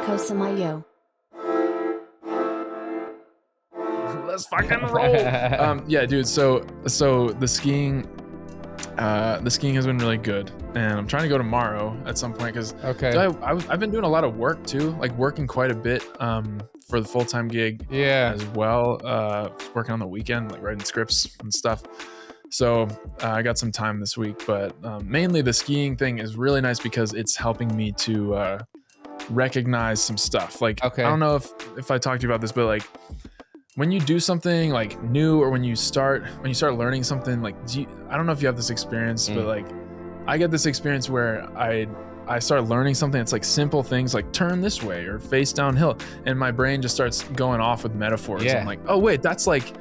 Kosamayo. Let's fucking roll. Yeah, dude. So the skiing has been really good, and I'm trying to go tomorrow at some point because I've been doing a lot of work too, like working quite a bit for the full-time gig as well, working on the weekend, like writing scripts and stuff. So I got some time this week, but mainly the skiing thing is really nice because it's helping me to recognize some stuff. Like, I don't know if I talked to you about this, but like when you do something like new, or when you start learning something, like I don't know if you have this experience, but like I get this experience where I start learning something. It's like simple things like turn this way or face downhill, and my brain just starts going off with metaphors. I'm like, oh wait, that's like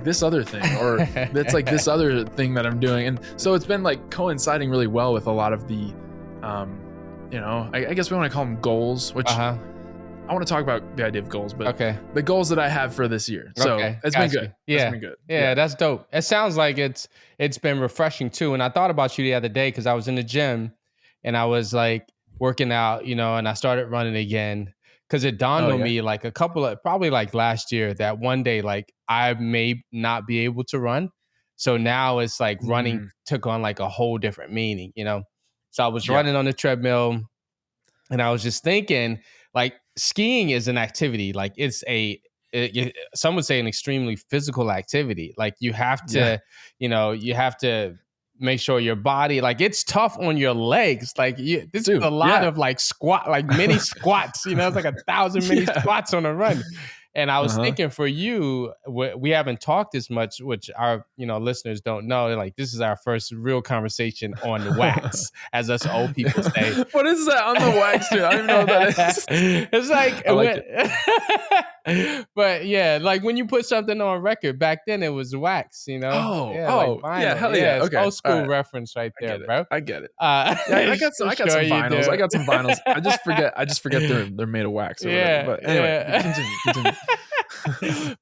this other thing, or that's like this other thing that I'm doing. And so it's been like coinciding really well with a lot of the I guess we want to call them goals, which I want to talk about the idea of goals, but the goals that I have for this year. So it's been good. Yeah. It's been good. Yeah, that's dope. It sounds like it's been refreshing too. And I thought about you the other day because I was in the gym and I was like working out, and I started running again because it dawned on me like probably like last year that one day like I may not be able to run. So now it's like running took on like a whole different meaning, So I was running on the treadmill and I was just thinking like skiing is an activity. Like it's some would say an extremely physical activity. Like you have to, you have to make sure your body, like it's tough on your legs. Like this is a lot of like mini squats, it's like 1,000 mini squats on a run. And I was thinking for you, we haven't talked as much, which our listeners don't know. Like this is our first real conversation on the wax, as us old people say. What is that on the wax, dude? I don't even know what that is. It's like, I like it. But yeah, like when you put something on record, back then it was wax, hell yeah. yeah. Okay, old school reference right there, bro. I get it. I got some vinyls. I got some vinyls. I just forget they're made of wax. Or whatever. But anyway, continue.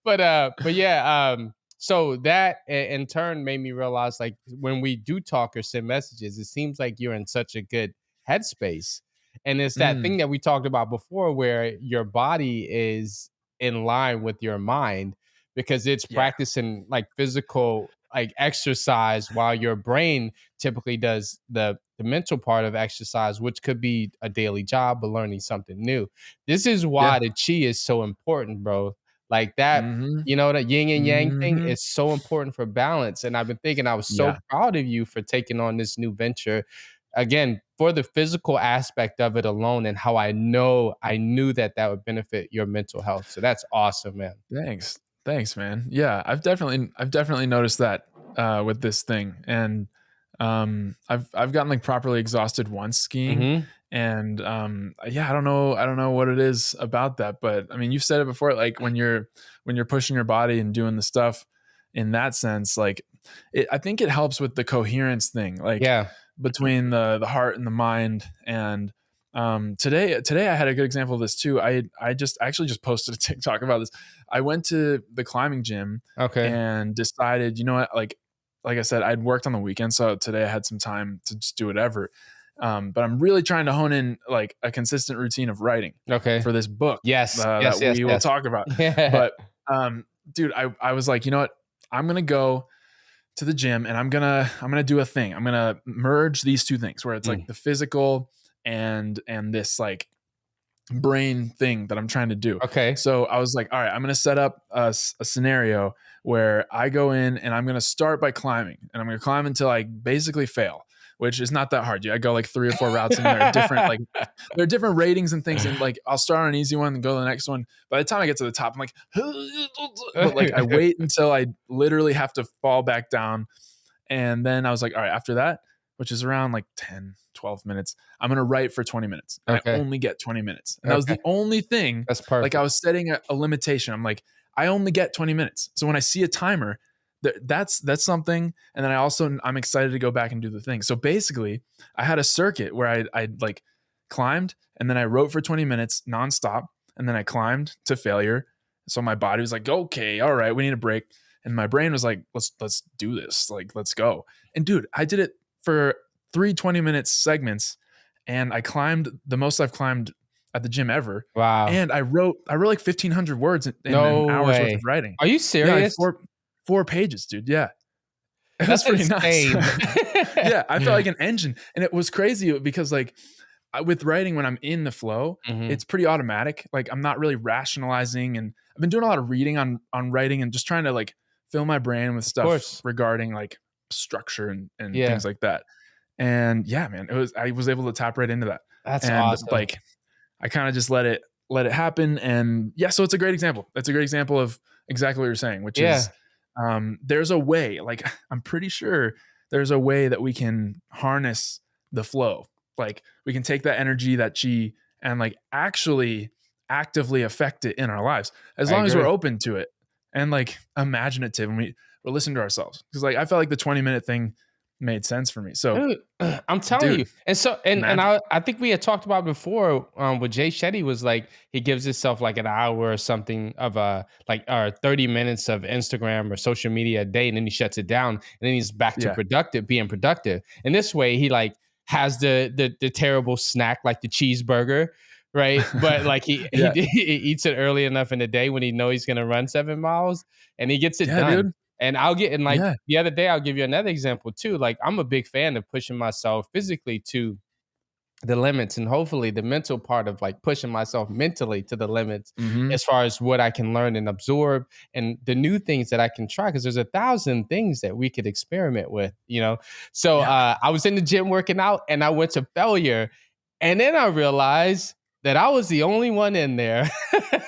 but yeah, so that in turn made me realize like when we do talk or send messages, it seems like you're in such a good headspace. And it's that thing that we talked about before where your body is in line with your mind because it's practicing like physical like exercise while your brain typically does the mental part of exercise, which could be a daily job or learning something new. This is why the chi is so important, bro. Like that, that yin and yang thing is so important for balance. And I've been thinking I was so proud of you for taking on this new venture. Again, for the physical aspect of it alone and how I knew that would benefit your mental health. So that's awesome, man. Thanks, man. Yeah, I've definitely noticed that with this thing. And I've gotten like properly exhausted once skiing. And I don't know what it is about that, but I mean, you've said it before, like when you're pushing your body and doing the stuff in that sense, like I think it helps with the coherence thing, like between the heart and the mind. And today I had a good example of this too. I actually just posted a TikTok about this. I went to the climbing gym and decided, you know what, like I said, I'd worked on the weekend, so today I had some time to just do whatever. But I'm really trying to hone in like a consistent routine of writing for this book. That we will talk about. But dude, I was like, you know what? I'm gonna go to the gym and I'm gonna do a thing. I'm gonna merge these two things where it's like the physical and this like brain thing that I'm trying to do. So I was like, all right, I'm gonna set up a scenario where I go in and I'm gonna start by climbing, and I'm gonna climb until I basically fail, which is not that hard. I go like 3 or 4 routes and there are different ratings and things. And like, I'll start on an easy one and go to the next one. By the time I get to the top, I'm like, but like I wait until I literally have to fall back down. And then I was like, all right, after that, which is around like 10, 12 minutes, I'm going to write for 20 minutes. And I only get 20 minutes. And that was the only thing. That's perfect. Like I was setting a limitation. I'm like, I only get 20 minutes. So when I see a timer, that's something. And then I'm excited to go back and do the thing. So basically I had a circuit where I like climbed and then I wrote for 20 minutes nonstop. And then I climbed to failure. So my body was like, okay, all right, we need a break. And my brain was like, let's do this. Like, let's go. And dude, I did it for 3 20-minute segments. And I climbed the most I've climbed at the gym ever. Wow. And I wrote like 1,500 words in an No hour's worth of way. writing. Are you Yeah, like serious? four pages, dude. Yeah. It was That's pretty nuts. insane. Yeah, I felt like an engine, and it was crazy because, like, with writing, when I'm in the flow, Mhm. it's pretty automatic. Like, I'm not really rationalizing, and I've been doing a lot of reading on writing and just trying to, like, fill my brain with Of stuff course. regarding, like, structure and Yeah. things like that. And yeah, man, I was able to tap right into that. That's And, awesome. like, I kinda just let it happen, and yeah, so it's a great example. It's a great example of exactly what you're saying, which is, Yeah. there's a way, like, I'm pretty sure there's a way that we can harness the flow. Like, we can take that energy, that chi, and, like, actually actively affect it in our lives, as I long as we're agree. open to it and, like, imaginative, and we're listening to ourselves. Because, like, I felt like the 20-minute thing made sense for me. So, Dude, I'm telling dude, you. And so and magic. I think we had talked about before with Jay Shetty was like he gives himself like an hour or something of like or 30 minutes of Instagram or social media a day, and then he shuts it down and then he's back to Yeah. being productive. And this way he like has the terrible snack like the cheeseburger, right? But like Yeah. he eats it early enough in the day when he knows he's gonna run 7 miles and he gets it Yeah, done. dude. And I'll get and like Yeah. the other day, I'll give you another example too. Like I'm a big fan of pushing myself physically to the limits and hopefully the mental part of like pushing myself mentally to the limits Mhm. as far as what I can learn and absorb and the new things that I can try because there's 1,000 things that we could experiment with, you know. So Yeah. I was in the gym working out and I went to failure and then I realized that I was the only one in there.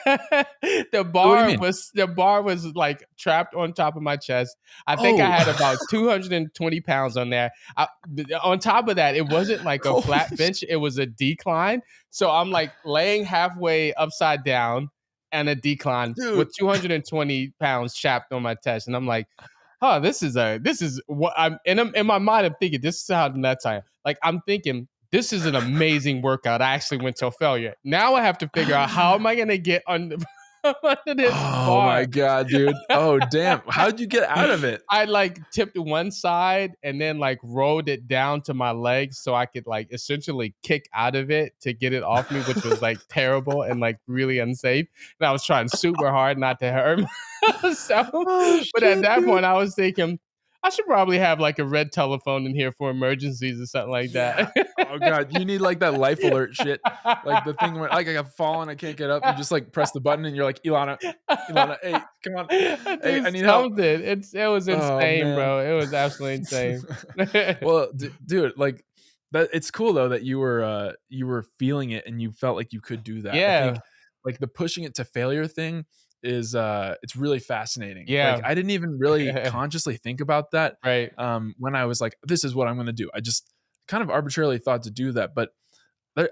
What do you mean? The bar was like trapped on top of my chest. I think I Oh. had about 220 pounds on there. On top of that, it wasn't like a Holy flat bench, it was a decline. So I'm like laying halfway upside down and a decline dude. with 220 pounds chapped on my chest. And I'm like, huh, this is what in my mind, I'm thinking, this is how nuts I am. Like I'm thinking, this is an amazing workout. I actually went to failure. Now I have to figure out how am I gonna get under, under this Oh my bar. god, dude. Oh, damn. How'd you get out of it? I like tipped one side and then like rolled it down to my legs so I could like essentially kick out of it to get it off me, which was like terrible and like really unsafe. And I was trying super hard not to hurt myself. Oh, But at shit, that dude. point, I was thinking, I should probably have like a red telephone in here for emergencies or something like Yeah. that. Oh god, you need, like, that life alert shit. Like, the thing where, like, I got fallen, I can't get up. You just, like, press the button and you're like, Ilana, hey, come on. Hey, Do I need help." something. It was Oh, insane, man. bro. It was absolutely insane. Well, dude, like, that it's cool though that you were feeling it and you felt like you could do that. I think, Yeah, like, the pushing it to failure thing is, it's really fascinating. Like, yeah. I didn't even really consciously think about that, Right. when I was like, "This is what I'm gonna do." I just kind of arbitrarily thought to do that, but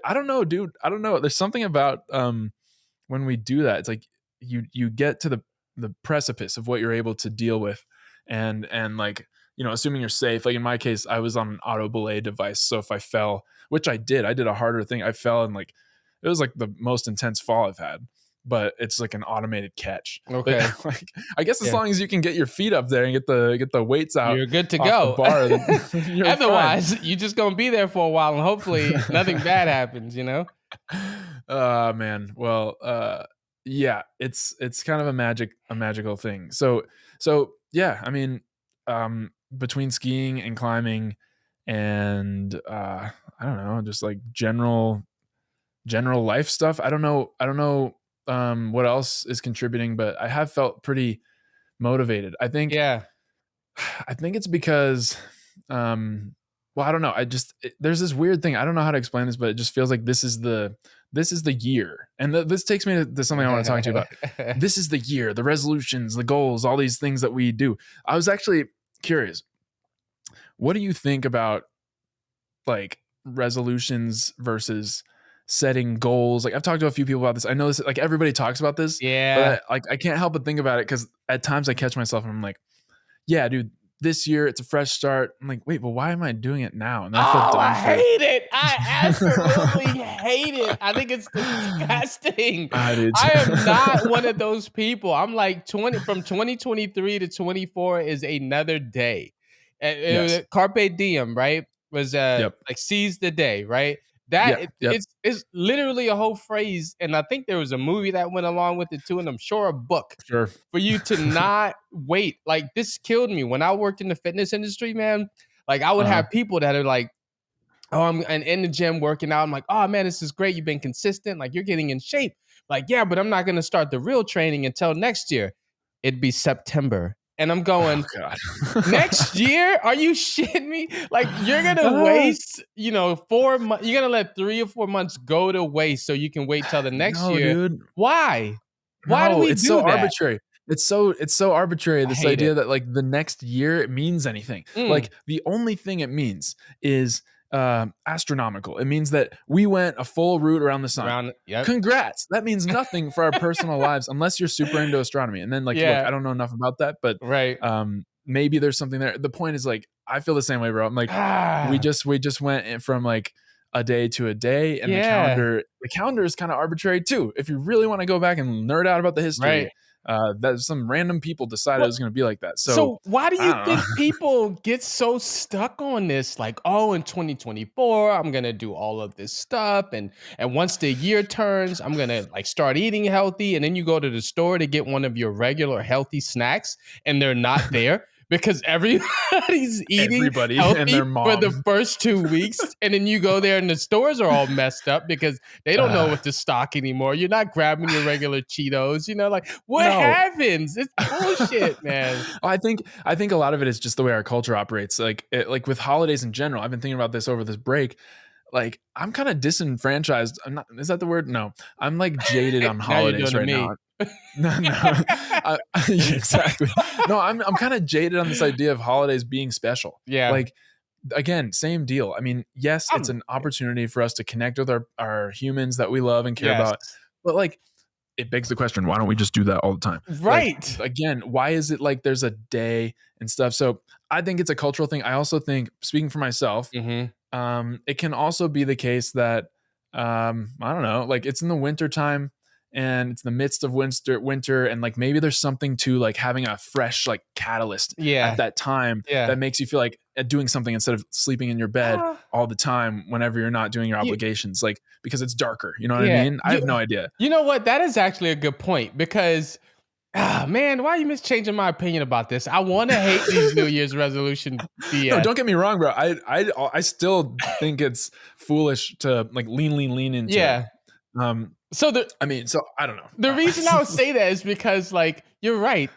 I don't know, dude. I don't know. There's something about, when we do that, it's like you get to the precipice of what you're able to deal with, and like, assuming you're safe. Like in my case, I was on an auto belay device, so if I fell, which I did a harder thing. I fell and like it was like the most intense fall I've had, but it's like an automated catch. But Okay. like, I guess as Yeah. long as you can get your feet up there and get the weights out You're good to off the go. bar, then you're fine. Otherwise, you're just gonna be there for a while and hopefully nothing bad happens, you know? Man. Well, yeah, it's kind of a magical thing. So yeah, I mean, between skiing and climbing and I don't know, just like general life stuff. I don't know what else is contributing, but I have felt pretty motivated. I think Yeah. I think it's because, well, I don't know. There's this weird thing. I don't know how to explain this, but it just feels like this is the year, and this takes me to something I want to talk to you about. This is the year, the resolutions, the goals, all these things that we do. I was actually curious. What do you think about like resolutions versus setting goals? Like I've talked to a few people about this. I know this, like everybody talks about this, Yeah. but I can't help but think about it because at times I catch myself and I'm like, yeah, dude, this year it's a fresh start. I'm like, wait, but why am I doing it now? And then I feel Oh, I dumb for hate it. I absolutely hate it. I think it's disgusting. I did. I am not one of those people. I'm like 2023 to 24 is another day. Yes. Carpe diem, right? Was Yep. like seize the day, right? That Yeah. Yep. it's literally a whole phrase, and I think there was a movie that went along with it too, and I'm sure a book Sure. for you to not wait. Like, this killed me when I worked in the fitness industry, man. Like, I would Uh-huh. have people that are like, oh, I'm and in the gym working out. I'm like, oh man, this is great. You've been consistent. Like, you're getting in shape. Like, yeah, but I'm not gonna start the real training until next year. It'd be September. And I'm Oh going, God. next year? Are you shitting me? Like, you're gonna Ah, waste, 4 months. You're gonna let 3 or 4 months go to waste so you can wait till the next no, year. dude. Why? Why do No, we it's so do that? arbitrary. It's so arbitrary, I this hate idea it. that, like, the next year it means anything. Mm, Like, the only thing it means is, astronomical. It means that we went a full route around the sun. yep. Congrats! That means nothing for our personal lives unless you're super into astronomy, and then, like, look, I Yeah, don't know enough about that, but, right. maybe there's something there. The point is, like, I feel the same way, bro. I'm like, Ah, we just went in from, like, a day to a day, and yeah, the calendar is kinda arbitrary too. If you really wanna go back and nerd out about the history, right. that some random people decided it What was gonna be like that. So, So why do I you don't think know. people get so stuck on this? Like, oh, in 2024, I'm gonna do all of this stuff, and once the year turns, I'm gonna like start eating healthy. And then you go to the store to get one of your regular healthy snacks, and they're not there because everybody's eating Everybody and healthy their for the mom. first 2 weeks. And then you go there and the stores are all messed up because they don't know Uh, what to stock anymore. You're not grabbing your regular Cheetos, like what no. happens? It's bullshit, man. I think a lot of it is just the way our culture operates. Like with holidays in general. I've been thinking about this over this break. Like, I'm kinda disenfranchised. I'm not, is that the word? No. I'm, like, jaded on Now you're doing holidays to right me. now. No, no. Exactly. No, I'm kinda jaded on this idea of holidays being special. Yeah. Like, again, same deal. I mean, yes, it's I'm an opportunity for us to connect with our humans that we love and care yes. about, but, like, it begs the question, why don't we just do that all the time? Like, Right. again, why is it like there's a day and stuff? So, I think it's a cultural thing. I also think, speaking for myself, Mhm. it can also be the case that, I don't know, like, it's in the winter time and it's the midst of winter, and, like, maybe there's something to, like, having a fresh, like, catalyst at Yeah. that time Yeah. that makes you feel like doing something instead of sleeping in your bed Ah, all the time whenever you're not doing your you obligations, like, because it's darker. You know what I yeah. mean? I have no idea. You know what? That is actually a good point because, man, why are you changing my opinion about this? I wanna hate these New Year's resolution No, BS. don't get me wrong, bro. I still think it's foolish to, like, lean into it. Yeah. Um, So the I mean, so I don't know. The reason I would say that is because, like, you're right.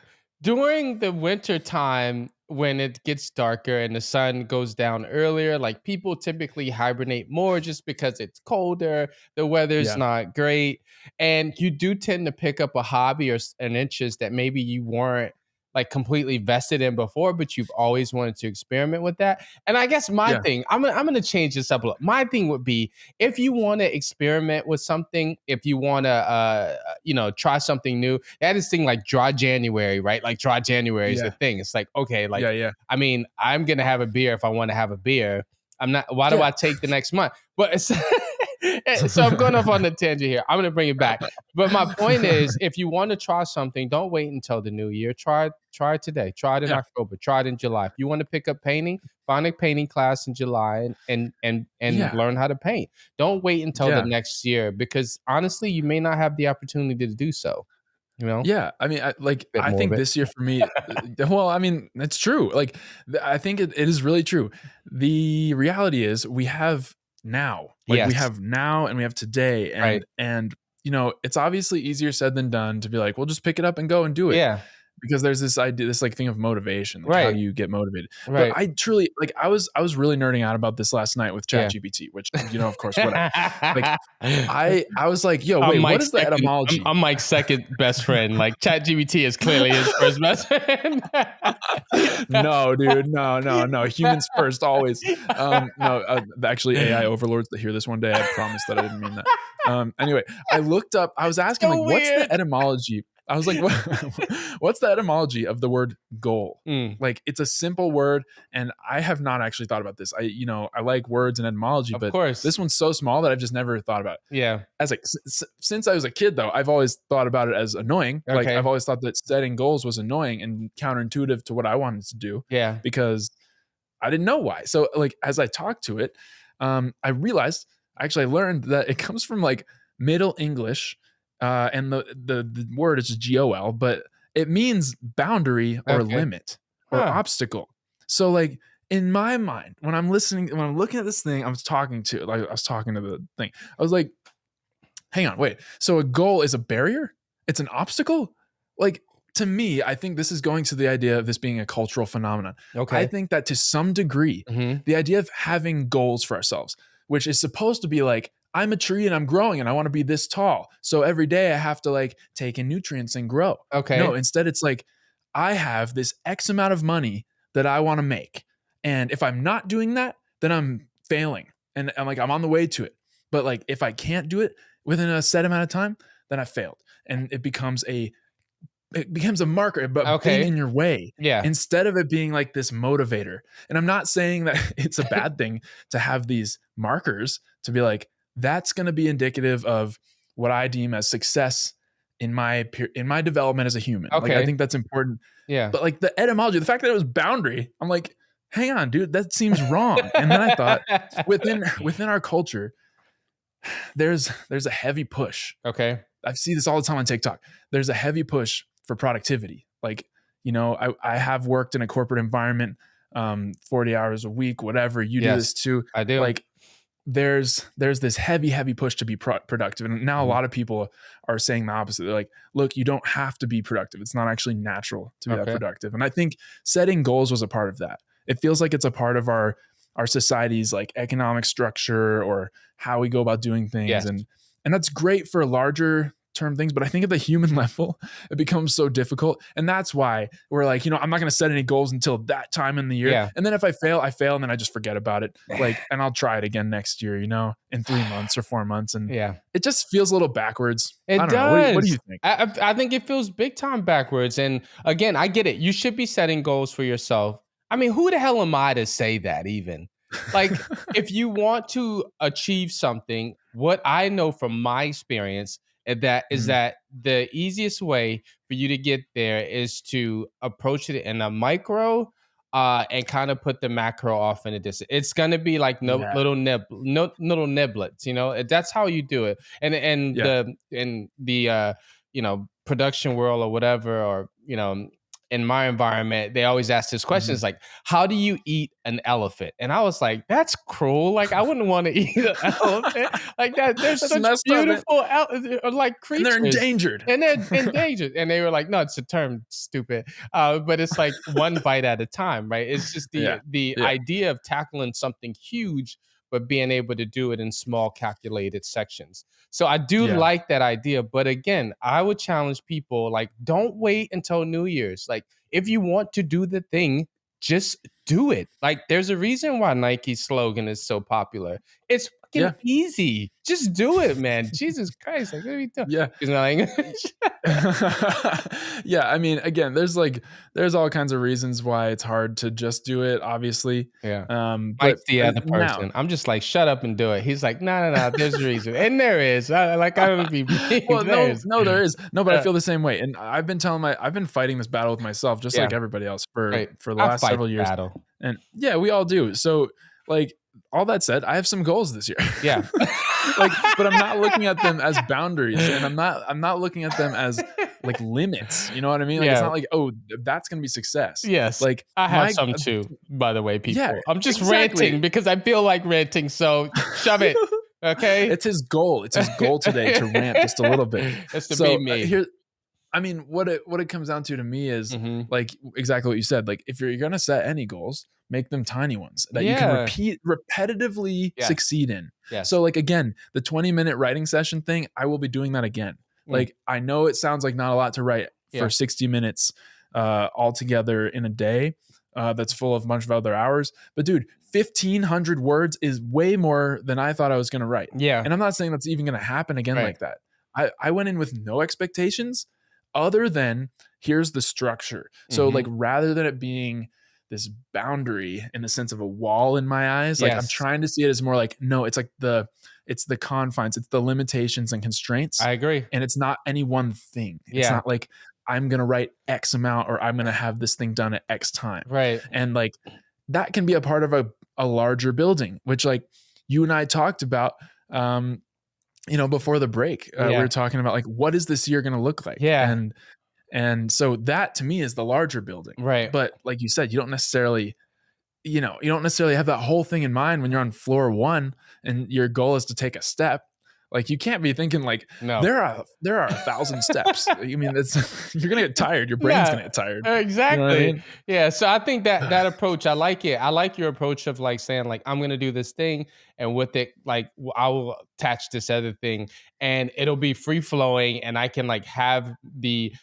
During the winter time, when it gets darker and the sun goes down earlier, like people typically hibernate more just because it's colder, the weather's Yeah, not great, and you do tend to pick up a hobby or an interest that maybe you weren't like completely vested in before, but you've always wanted to experiment with that. And I guess my yeah, thing, I'm gonna change this up a little. My thing would be if you want to experiment with something, if you want to try something new, that is thing like dry January, right? Like dry January is the yeah, thing. It's like, okay, like, yeah, yeah, I mean, I'm gonna have a beer if I want to have a beer. I'm not, why do yeah. I take the next month? But it's so I'm going off on the tangent here. I'm gonna bring it back. But my point is, if you want to try something, don't wait until the new year. Try it today. Try it in Yeah, October. Try it in July. If you want to pick up painting, find a painting class in July and yeah, learn how to paint. Don't wait until the yeah, next year because honestly, you may not have the opportunity to do so. You know, yeah. I mean, bit I more of think it. this year for me, well, I mean, it's true. Like, I think it is really true. The reality is we have now, like, we Yes. have now and we have today, Right. and it's obviously easier said than done to be like, well, just pick it up and go and do it. Yeah. Because there's this idea, this, like, thing of motivation, like, how do Right. you get motivated? But Right. I truly, like, I was really nerding out about this last night with Yeah. ChatGPT, which, of course, whatever. Like, I was like, "Yo, I'm wait, what Mike's is the second. etymology?" I'm Mike's second best friend. Like ChatGPT is clearly his first best friend. No, dude, no, no, no, humans first always. No, actually, AI overlords that hear this one day, I promise that I didn't mean that. Anyway, I was asking, like, So what's the weird. etymology? I was like, "What what's the etymology of the word goal?" Mm, Like, it's a simple word, and I have not actually thought about this. I like words and etymology, of but course. this one's so small that I've just never thought about it. Yeah. As like since I was a kid, though, I've always thought about it as annoying. Like, I've Okay. always thought that setting goals was annoying and counterintuitive to what I wanted to do Yeah. because I didn't know why. So, like, as I talked to it, I realized Actually, I learned that it comes from like Middle English, and the word is GOL, but it means boundary or Okay. limit or Huh. obstacle. So like in my mind, when I'm looking at this thing, I was talking to the thing. I was like, hang on, wait. So a goal is a barrier? It's an obstacle? Like to me, I think this is going to the idea of this being a cultural phenomenon. I Okay. think that to some degree, Mhm. the idea of having goals for ourselves, which is supposed to be like, I'm a tree and I'm growing and I want to be this tall. So every day I have to like take in nutrients and grow. No, Okay. instead it's like, I have this X amount of money that I want to make. And if I'm not doing that, then I'm failing. And I'm like, I'm on the way to it. But like, if I can't do it within a set amount of time, then I failed. And it becomes a marker, a thing Okay. in your way Yeah. instead of it being like this motivator. And I'm not saying that it's a bad thing to have these markers to be like, that's going to be indicative of what I deem as success in my development as a human. Like, I Okay. think that's important. Yeah. But like the etymology, the fact that it was boundary, I'm like, hang on, dude, that seems wrong. And then I thought within our culture, there's a heavy push. Okay. I see this all the time on TikTok. There's a heavy push for productivity. Like, I have worked in a corporate environment, 40 hours a week, whatever. You do Yes, this too. I do. Like, there's this heavy push to be productive. And now a Mhm. lot of people are saying the opposite. They're like, look, you don't have to be productive. It's not actually natural to be that Okay. productive. And I think setting goals was a part of that. It feels like it's a part of our society's like economic structure or how we go about doing things. Yes. And that's great for larger term things, but I think at the human level, it becomes so difficult. And that's why we're like, I'm not going to set any goals until that time in the year. Yeah. And then if I fail, and then I just forget about it. Like, and I'll try it again next year, in 3 months or 4 months. And Yeah. it just feels a little backwards. I It don't know. What do does. you think? I think it feels big time backwards. And again, I get it. You should be setting goals for yourself. I mean, who the hell am I to say that even? Like, if you want to achieve something, what I know from my experience is Mhm. that the easiest way for you to get there is to approach it in a micro and kind of put the macro off in a distance. It's gonna be like no Yeah. little niblets, That's how you do it. And Yeah. in the production world or whatever, or in my environment, they always ask this question: Mhm. is like, how do you eat an elephant? And I was like, that's cruel. Like, I wouldn't want to eat an elephant like that. They're That's such messed up, man. beautiful like And they're creatures. endangered. And they're endangered. And they were like, no, it's a term, stupid. But it's like one bite at a time, right? It's just Yeah. the Yeah. idea of tackling something huge, but being able to do it in small, calculated sections. So I do Yeah. like that idea. But again, I would challenge people, like, don't wait until New Year's. Like, if you want to do the thing, just do it. Like, there's a reason why Nike's slogan is so popular. It's fucking Yeah. easy. Just do it, man. Jesus Christ. Like, what are we doing? Yeah. Is my English? Yeah, I mean, again, there's all kinds of reasons why it's hard to just do it, obviously. Yeah. But Mike's the other now, person. I'm just like, shut up and do it. He's like, no, no, no. There's a reason, and there is. I don't be mean. well, There's. no, there is no, but I Uh, feel the same way, and I've been fighting this battle with myself, just yeah. like everybody else, for Right. the I last fight several the years, battle. and yeah, we all do. So, like, all that said, I have some goals this year. Yeah. Like, but I'm not looking at them as boundaries, and I'm not looking at them as like limits. You know what I mean? Like, it's Yeah. not like, oh, that's gonna be success. Yes. Like I have my some too, by the way, yeah, people. I'm just ranting exactly. because I feel like ranting. So shove it. Okay. It's his goal. It's his goal today to rant just a little bit. It's to be So me. here, I mean, what it comes down to me is Hmm. like exactly what you said. Like, if you're gonna set any goals, make them tiny ones that you can Yeah. repetitively Yes. succeed in. Yes. So, like, again, the 20-minute writing session thing, I will be doing that again. Mm. Like, I know it sounds like not a lot to write for Yeah. 60 minutes altogether in a day. That's full of a bunch of other hours. But dude, 1,500 words is way more than I thought I was going to write. Yeah. And I'm not saying that's even going to happen again Right. like that. I went in with no expectations other than here's the structure. So Mhm. like, rather than it being this boundary in the sense of a wall in my eyes, like, I'm Yes. trying to see it as more like, no, it's like it's the confines, it's the limitations and constraints. I agree. And it's not any one thing. It's Yeah. not like I'm going to write X amount or I'm going to have this thing done at X time. Right. And like, that can be a part of a larger building, which like you and I talked about before the break, we Yeah. were talking about like, what is this year going to look like? Yeah. And so that to me is the larger building. Right. But like you said, you don't necessarily have that whole thing in mind when you're on floor 1 and your goal is to take a step. Like you can't be thinking like No. there are 1,000 steps. I mean, that's you're gonna get tired. Your brain's Yeah, gonna get tired. You know what I exactly. mean? Yeah, so I think that approach, I like it. I like your approach of like saying like I'm gonna do this thing, and with it, like I will attach this other thing, and it'll be free flowing, and I can like have the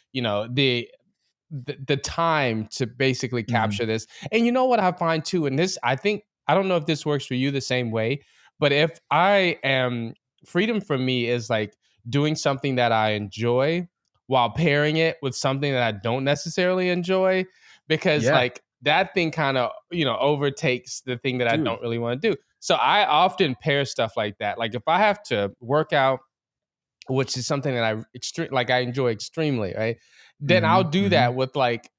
time to basically Mhm. capture this. And you know what I find too, and this I think I don't know if this works for you the same way, but if I am freedom for me is like doing something that I enjoy while pairing it with something that I don't necessarily enjoy, because Yeah, like that thing kind of overtakes the thing that I dude. don't really want to do. So I often pair stuff like that. Like if I have to work out, which is something that I enjoy extremely, right? Then I'll Mhm, do mhm. that with like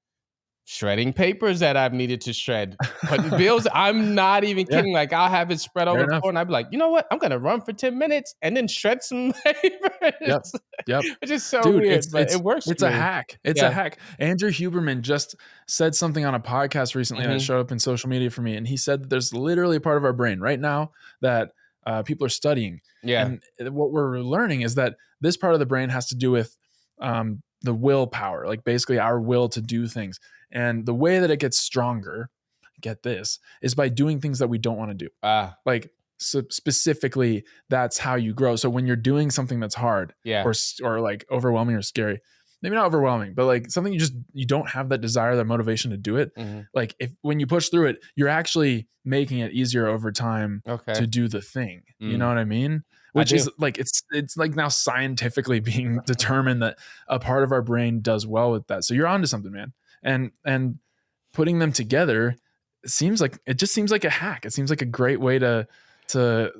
shredding papers that I've needed to shred, putting bills. I'm not even Yeah, kidding. Like I'll have it spread on fair the enough. floor, and I'd be like, you know what? I'm gonna run for 10 minutes and then shred some Yep, papers. yep. It's just so Dude, weird, but it works it's for a me. hack. It's a Yeah. hack. Andrew Huberman just said something on a podcast recently that Hmm. showed up in social media for me, and he said that there's literally a part of our brain right now that people are studying, Yeah. and what we're learning is that this part of the brain has to do with the willpower, like basically our will to do things, and the way that it gets stronger, get this, is by doing things that we don't want to do. Ah. Like, so specifically, that's how you grow. So when you're doing something that's hard Yeah. or like overwhelming or scary, maybe not overwhelming, but like something you don't have that desire, that motivation to do it. Hmm. Like if when you push through it, you're actually making it easier over time Okay. to do the thing. You know Mm. what I mean? I Which do. is like it's like now scientifically being determined that a part of our brain does well with that. So you're onto something, man. And putting them together it just seems like a hack. It seems like a great way to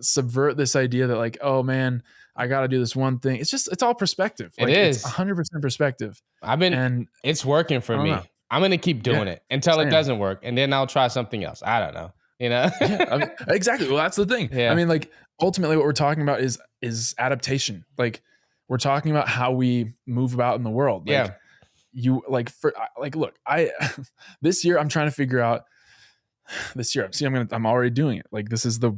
subvert this idea that like, oh man, I got to do this one thing. It's all perspective. It Like it's is. 100% perspective. I've been. And It's working for I don't know. me. I'm gonna keep Yeah, doing it until it same. doesn't work, and then I'll try something else. I don't know. You know. Yeah, I mean, exactly. Well, that's the thing. I Yeah. mean, like ultimately what we're talking about is adaptation. Like we're talking about how we move about in the world. Like Yeah. you like for like look, I this year I'm trying to figure out this year. See, I'm already doing it. Like this is the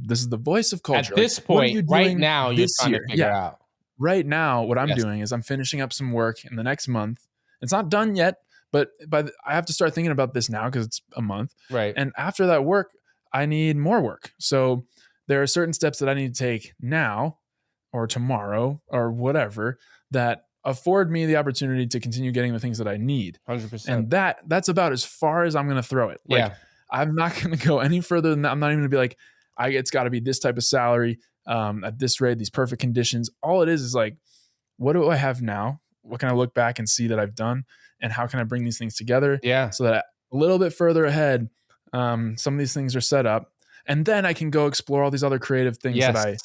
voice of At culture. Like this what are point, you right doing now, you're this trying to year? figure Yeah. out. Right now, what I'm Yes. doing is I'm finishing up some work in the next month. It's not done yet, but I have to start thinking about this now because it's a month. Right. And after that work, I need more work. So there are certain steps that I need to take now or tomorrow or whatever that afford me the opportunity to continue getting the things that I need. 100%. And that's about as far as I'm going to throw it. Like Yeah. I'm not going to go any further than that. I'm not even going to be like, it's got to be this type of salary at this rate, these perfect conditions. All it is like, what do I have now? What can I look back and see that I've done? And how can I bring these things together Yeah. so that a little bit further ahead, some of these things are set up. And then I can go explore all these other creative things that Yes. I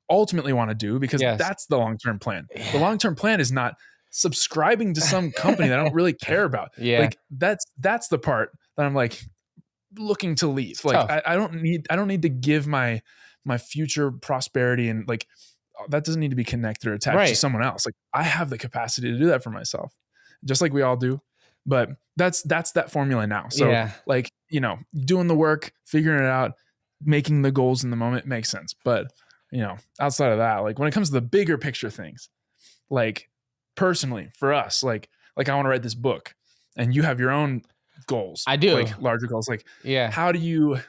ultimately want to do because Yes. that's the long-term plan. The Yeah. long-term plan is not subscribing to some company that I don't really care about. Yeah. Like that's the part that I'm like looking to leave. It's Like tough. I don't need to give my future prosperity and like that doesn't need to be connected or attached to Right. someone else. Like I have the capacity to do that for myself, just like we all do. But that's that formula now. So Yeah. like, doing the work, figuring it out, making the goals in the moment makes sense. But, outside of that, like when it comes to the bigger picture things, like personally for us, like I want to write this book and you have your own goals, I do. like larger goals. Like Yeah. how do you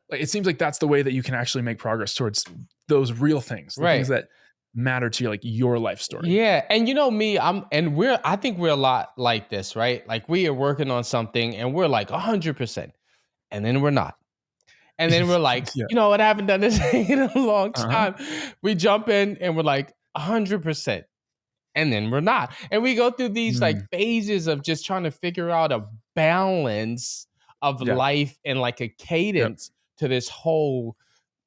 like it seems like that's the way that you can actually make progress towards those real things, the things Right. that matter to you, like your life story. Yeah. And you know me, I think we're a lot like this, right? Like we are working on something and we're like 100%, and then we're not. And then we're like, Yeah. I haven't done this in a long Uh-huh. time. We jump in and we're like 100%. And then we're not. And we go through these like Mm. phases of just trying to figure out a balance of Yeah. life and like a Yep. cadence to this whole,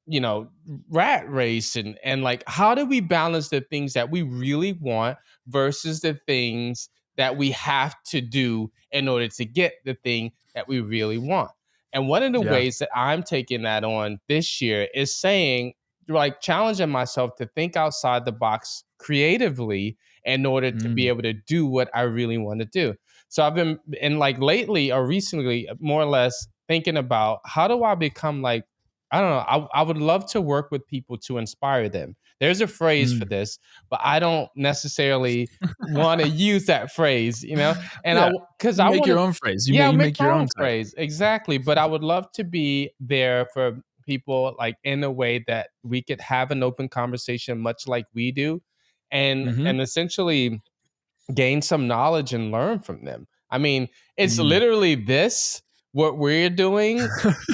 you know, rat race, and like how do we balance the things that we really want versus the things that we have to do in order to get the thing that we really want. And one of the Yeah. ways that I'm taking that on this year is saying like challenging myself to think outside the box creatively in order to be Mm, able to do what I really want to do. So I've been and like lately or recently, more or less thinking about how do I become like I don't know. I would love to work with people to inspire them. There's a phrase for mm. this, but I don't necessarily want to use that phrase, you know. And Yeah. because You I make want your to, own phrase. yeah, I'll You make make my your own own title. phrase exactly. But I would love to be there for people, like in a way that we could have an open conversation, much like we do, Mhm. and essentially gain some knowledge and learn from them. I mean, it's Mm. literally this what we're doing,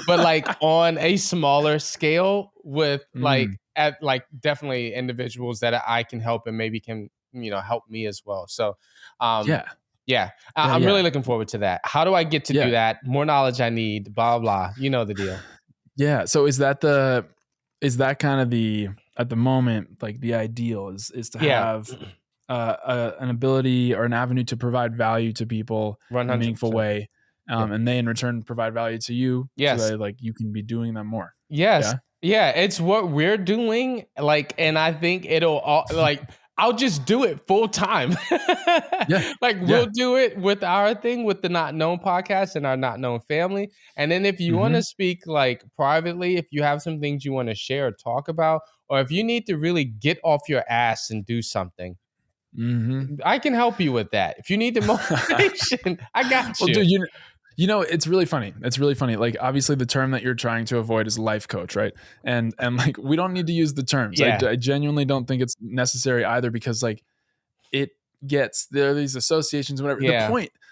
but like on a smaller scale with Mm. like at like definitely individuals that I can help and maybe can, help me as well. So, um, Yeah. yeah, Yeah, I'm really yeah. looking forward to that. How do I get to do Yeah. that? More knowledge I need, blah, blah. You know the deal. Yeah. So is that kind of the at the moment, like the ideal is to Yeah, have an ability or an avenue to provide value to people in a meaningful 100%. way, Yeah. and they in return provide value to you, so Yes. that like you can be doing them more. Yes. Yeah. Yeah, it's what we're doing, like, and I think it'll all like, I'll just do it full time. Yeah. Like, we'll Yeah. do it with our thing, with the Not Known podcast and our Not Known family, and then if you wanna Hmm. speak, like, privately, if you have some things you wanna share or talk about, or if you need to really get off your ass and do something, Hmm. I can help you with that. If you need the motivation, I got Well, you. dude, it's really funny. It's really funny. Like, obviously, the term that you're trying to avoid is life coach, right? And like, we don't need to use the terms. Yeah. I genuinely don't think it's necessary either, because like it there are these associations, whatever. Yeah.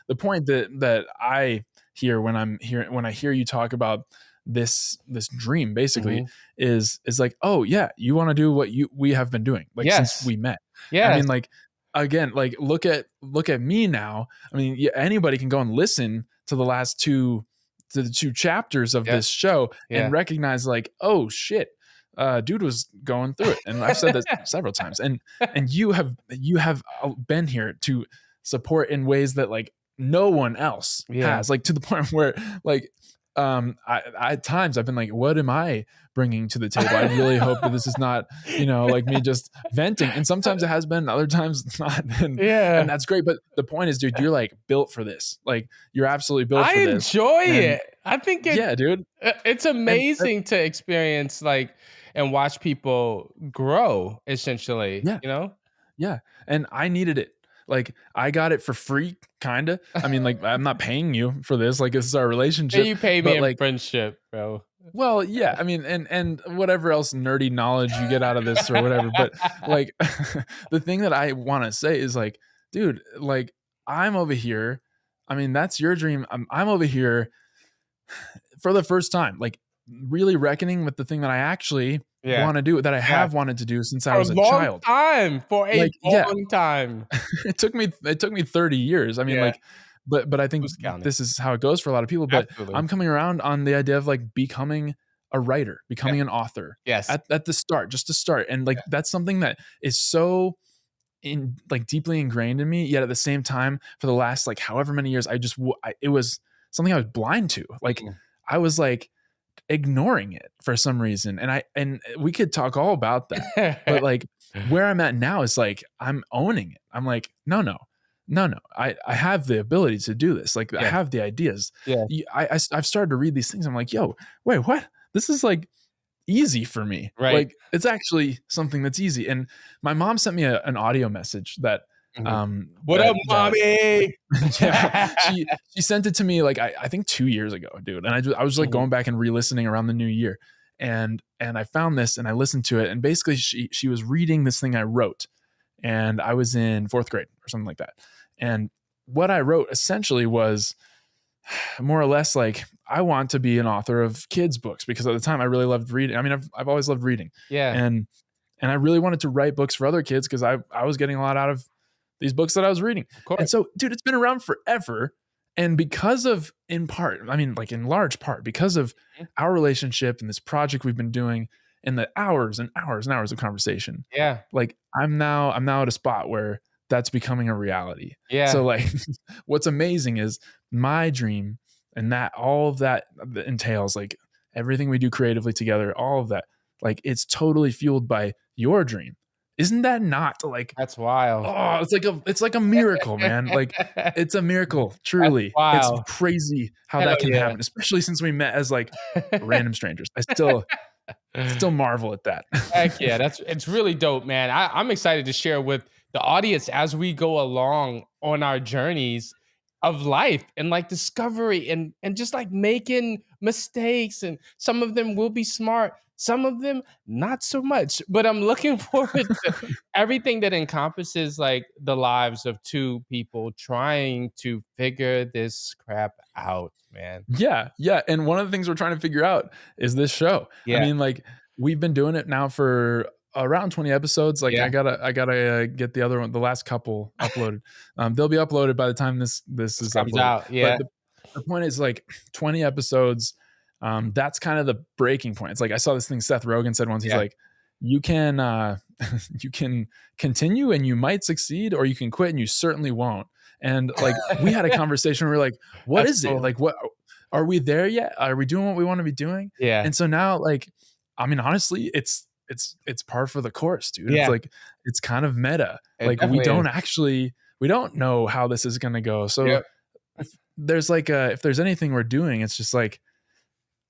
The point that I hear when I hear you talk about this dream basically Mhm. is like, oh yeah, you want to do what we have been doing like since Yes. we met. I Yes. mean, like, again, like look at me now. I mean, yeah, anybody can go and listen to the two chapters of Yep. this show and Yeah. recognize like, oh shit, dude was going through it. And I've said this several times. And you have been here to support in ways that like no one else Yeah. has, like to the point where like I at times I've been like, what am I bringing to the table? I really hope that this is not, like me just venting. And sometimes it has been, other times it's not. And Yeah. that's great. But the point is, dude, you're like built for this. Like, you're absolutely built I for this. enjoy And it. I think yeah, dude. it's And amazing to experience, like, and watch people grow essentially, yeah, you know? yeah. And I needed it. Like, I got it for free, kind of. I mean, like, I'm not paying you for this. Like, this is our And relationship. you pay me But in like, friendship, bro. well, yeah, I mean, and whatever else nerdy knowledge you get out of this or whatever, but like the thing that I want to say is like, dude, like I'm over here. I mean, that's your dream. I'm over here for the first time, like really reckoning with the thing that I actually Yeah. want to do, that I Yeah. have wanted to do since I For a was a long child. time, for a Like, yeah, long time. it took me 30 years. I mean, Yeah. like, but I think Who's counting? this is how it goes for a lot of people. But Absolutely. I'm coming around on the idea of like becoming a writer, Yeah. becoming an author Yes. at the start, just to start. And like Yeah. that's something that is so in like deeply ingrained in me. Yet at the same time, for the last like however many years, it was something I was blind to. Like, Mm. I was like ignoring it for some reason. And we could talk all about that. But like where I'm at now is like I'm owning it. I'm like, no, no, no, no. I have the ability to do this. Like, I Yeah. have the ideas. Yeah. I've started to read these things. I'm like, yo, wait, what? This is like easy for me. Right. Like, it's actually something that's easy. And my mom sent me an audio message that Mhm. What up, that mommy? yeah, she sent it to me like I think 2 years ago, dude. And I was like Mhm. going back and re-listening around the new year. And I found this and I listened to it, and basically she was reading this thing I wrote, and I was in 4th grade or something like that. And what I wrote essentially was more or less like, I want to be an author of kids books, because at the time I really loved reading. I mean, I've always loved reading. Yeah. And I really wanted to write books for other kids, because I was getting a lot out of these books that I was reading. Of And course. so, dude, it's been around forever. And because of, in part, I mean, like in large part, because of Mhm. our relationship and this project we've been doing, and the hours and hours and hours of conversation, Yeah. like I'm now at a spot where that's becoming a reality. Yeah. So like what's amazing is my dream, and that all of that entails like everything we do creatively together, all of that. like it's totally fueled by your dream. Isn't that not like, That's wild. oh, it's like a miracle, man. Like it's a miracle, That's truly. It's wild. crazy how Hell that can yeah. happen, especially since we met as like random strangers. I still marvel at that. Heck yeah, it's really dope, man. I'm excited to share with the audience as we go along on our journeys of life and like discovery and just like making mistakes. And some of them will be smart, some of them not so much. But I'm looking forward to everything that encompasses like the lives of two people trying to figure this crap out, man. Yeah, yeah, and one of the things we're trying to figure out is this show. I Yeah, mean, like, we've been doing it now for around 20 episodes. Like, yeah. I gotta get the last couple uploaded. They'll be uploaded by the time this This is comes uploaded. out. But Yeah. the point is, like, 20 episodes, that's kind of the breaking point. It's like, I saw this thing Seth Rogen said once, he's Yeah. like, "You can, you can continue and you might succeed, or you can quit and you certainly won't." And, like, we had a conversation where we're like, "What That's is it? cool. Like, what are we there yet? Are we doing what we wanna be doing?" Yeah. And so now, like, I mean, honestly, it's par for the course, dude. It's Yeah. like, it's kind of meta. It Like, we definitely is. don't actually we don't know how this is gonna go. So, Yep. if there's anything we're doing, it's just like,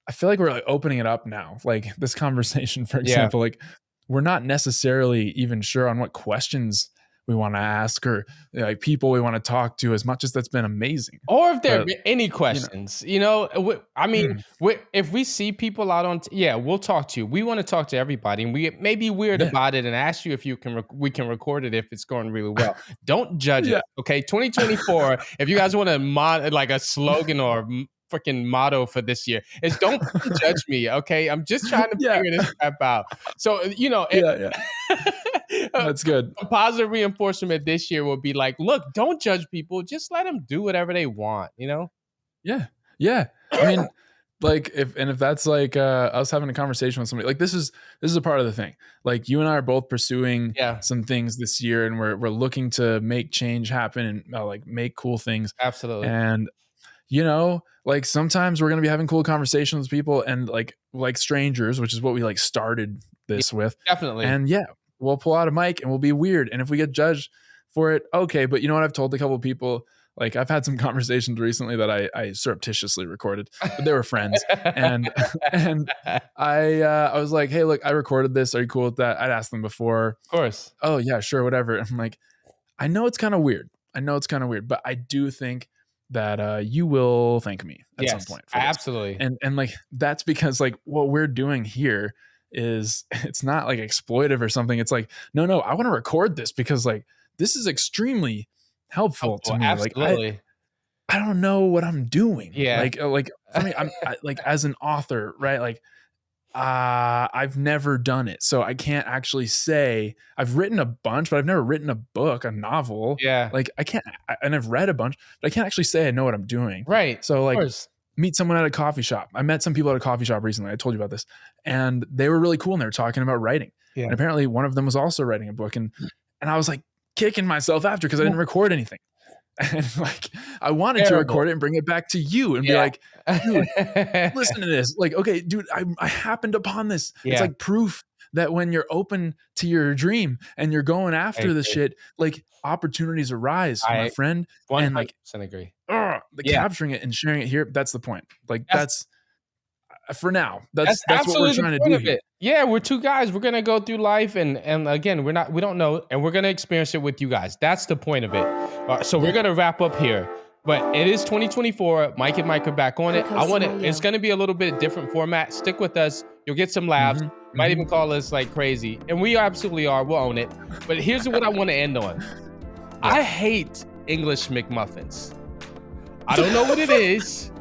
I feel like we're, like, opening it up now. Like, this conversation, for Yeah. example, like, we're not necessarily even sure on what questions we wanna ask or, like, people we wanna talk to, as much as that's been amazing. Or if there But, are any you know questions, I mean, mm, if we see people out on, yeah, we'll talk to you. We want to talk to everybody, and we may be weird yeah. about it, and ask you if you can, we can record it if it's going really well. Don't judge us, Yeah. okay? 2024. If you guys want a like a slogan or freaking motto for this year, is don't fucking judge me, okay? I'm just trying to Yeah. figure this crap out. So Yeah, yeah. a That's good. a positive reinforcement this year will be like, look, don't judge people. Just let them do whatever they want, you know? Yeah. Yeah. I mean, like, if that's like, us having a conversation with somebody, like, this is a part of the thing. Like, you and I are both pursuing Yeah, some things this year, and we're looking to make change happen and, like, make cool things. absolutely. And, like, sometimes we're gonna be having cool conversations with people and, like strangers, which is what we, like, started Yeah, this with. definitely. And, yeah, we'll pull out a mic and we'll be weird, and if we get judged for it, okay. But you know what? I've told a couple people, like, I've had some conversations recently that I surreptitiously recorded, but they were friends, and and I was like, "Hey, look, I recorded this. Are you cool with that?" I'd asked them before. Of course. "Oh, yeah, sure, whatever." I'm like, "I know it's kinda weird. I know it's kinda weird, but I do think that, you will thank me at some Yes, point for this." absolutely. And, like, that's because, like, what we're doing here is it's not, like, exploitive or something. It's like, "No, I wanna record this because, like, this is extremely helpful to Helpful, me." Like, absolutely. I don't know what I'm doing. Yeah. Like, for me, like, as an author, right? Like, I've never done it, so I can't actually say I've written a bunch, but I've never written a book, a novel. Yeah. Like, I can't, and I've read a bunch, but I can't actually say I know what I'm doing. Right. So, Of like, course. meet someone at a coffee shop. I met some people at a coffee shop recently. I told you about this, and they were really cool, and they were talking about writing. Yeah. And apparently, one of them was also writing a book, and I was like kicking myself after because I didn't record anything. And, like, I wanted to Terrible. record it and bring it back to you and be Yeah. like, "Dude, listen to this." Like, "Okay, dude, I happened upon this." It's Yeah, like proof that when you're open to your dream and you're going I after the agree. shit, like, opportunities arise, my I friend. And, like, 100% agree. the Yeah. capturing it and sharing it here, that's the point. Like, That's that's for now. That's That's what we're absolutely the trying to point do of here. it. Yeah, we're two guys. We're gonna go through life, and again, we don't know, and we're gonna experience it with you guys. That's the point of it. So we're Yeah. gonna wrap up here. But it is 2024. Mike and Mike are back on it. I want it. It's gonna be a little bit different format. Stick with us. You'll get some laughs. Mhm, Might mhm. even call us like crazy, and we absolutely are. We'll own it. But here's what I want to end on. Yeah. I hate English McMuffins. I don't know what it is.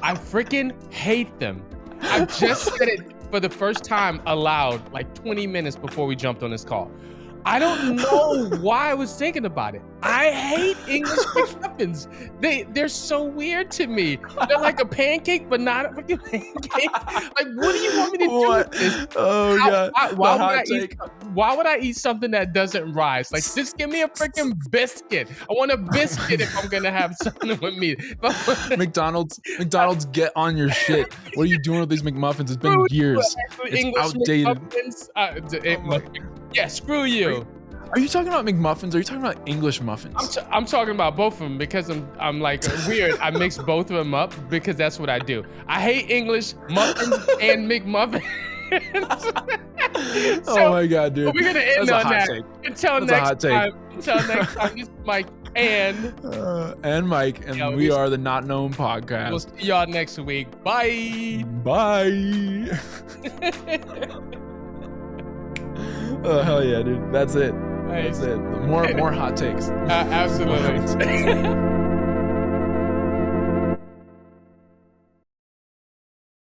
I freaking hate them. I just said it for the first time aloud like 20 minutes before we jumped on this call. I don't know why I was thinking about it. I hate English McMuffins. They're so weird to me. They're like a pancake, but not a freaking pancake. Like, what do you want me to do with this? Oh God! Why would I eat something that doesn't rise? Like, just give me a freaking biscuit. I want a biscuit if I'm gonna have something with me. McDonald's, get on your shit. What are you doing with these McMuffins? It's been years. It's English outdated. Yeah, screw you. Are you talking about McMuffins? Or are you talking about English muffins? I'm talking about both of them because I'm like weird. I mix both of them up because that's what I do. I hate English muffins and McMuffins. Oh my God, dude. We're gonna end on that. Take. Until next time, this is Mike and Mike, and we are the Not Known podcast. We'll see y'all next week. Bye. Bye. Oh hell yeah, dude. That's it. Nice. That's it. More hot takes. Absolutely.